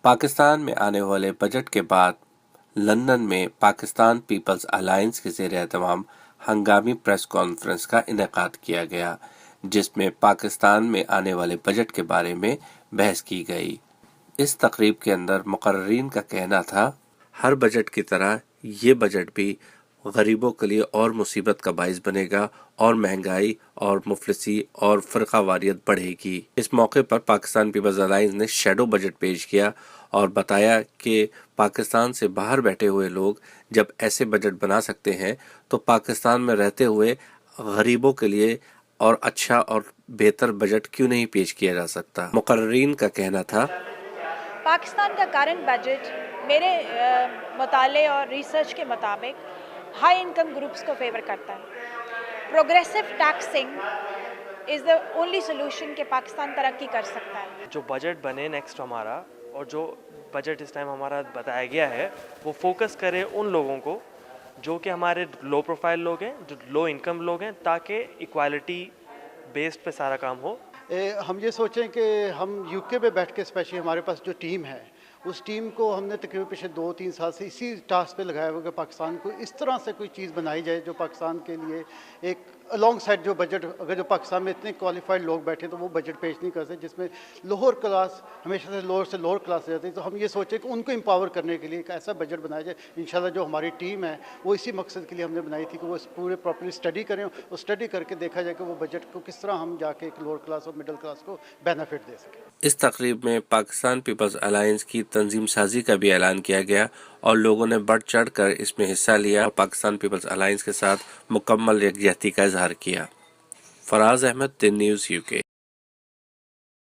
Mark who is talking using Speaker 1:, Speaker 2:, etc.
Speaker 1: पाकिस्तान में आने वाले बजट के बाद लंदन में पाकिस्तान पीपल्स अलायंस के ज़ेर एहतमाम हंगामी प्रेस कॉन्फ्रेंस का इनेकाद किया गया, जिसमें पाकिस्तान में आने वाले बजट के बारे में बहस की गई। इस तकरीब के अंदर मुकर्रीन का कहना था, हर बजट की तरह ये बजट भी गरीबों के लिए और मुसीबत का बाइस बनेगा और महंगाई और मुफलिसी और फ़िरका वारियत बढ़ेगी। इस मौके पर पाकिस्तान पीपल्स अलायंस ने शैडो बजट पेश किया और बताया कि पाकिस्तान से बाहर बैठे हुए लोग जब ऐसे बजट बना सकते हैं तो पाकिस्तान में रहते हुए गरीबों के लिए और अच्छा और बेहतर बजट क्यों नहीं पेश किया जा सकता। मुकर्रीन का कहना था,
Speaker 2: पाकिस्तान का करंट बजट मेरे मुताले और रिसर्च के मुताबिक हाई इनकम ग्रुप्स को फेवर करता है। Progressive taxing is the only solution कि पाकिस्तान तरक्की कर सकता है।
Speaker 3: जो बजट बने नेक्स्ट हमारा, और जो बजट इस टाइम हमारा बताया गया है, वो फोकस करे उन लोगों को जो कि हमारे लो प्रोफाइल लोग हैं, जो लो इनकम लोग हैं, ताकि इक्वालिटी बेस्ड पे सारा काम हो।
Speaker 4: हम ये सोचें कि हम यूके में बैठ के स्पेशली हमारे पास जो टीम है, उस टीम को हमने तकरीबन पिछले 2-3 साल से इसी टास्क पे लगाया हुआ कि पाकिस्तान को इस तरह से कोई चीज़ बनाई जाए जो पाकिस्तान के लिए एक अलॉन्ग साइड जो बजट, अगर जो पाकिस्तान में इतने क्वालिफाइड लोग बैठे तो वो बजट पेश नहीं कर सकते, जिसमें लोअर क्लास हमेशा से लोअर क्लास जाती है। तो हम ये सोचें कि उनको एम्पावर करने के लिए एक ऐसा बजट बनाया जाए। इंशाल्लाह जो हमारी टीम है वो इसी मकसद के लिए हमने बनाई थी कि वो पूरे प्रॉपरली स्टडी करें और स्टडी करके देखा जाए कि वो बजट को किस तरह हम जाके एक लोअर क्लास और मिडिल क्लास को बेनिफिट दे सकें।
Speaker 1: इस तकरीब में पाकिस्तान पीपल्स अलायंस की तंजीम साजी का भी ऐलान किया गया और लोगों ने बढ़ चढ़ कर इसमें हिस्सा लिया और पाकिस्तान पीपल्स अलायंस के साथ मुकम्मल यकजहती का इजहार किया। फराज अहमद, दिन न्यूज़ UK।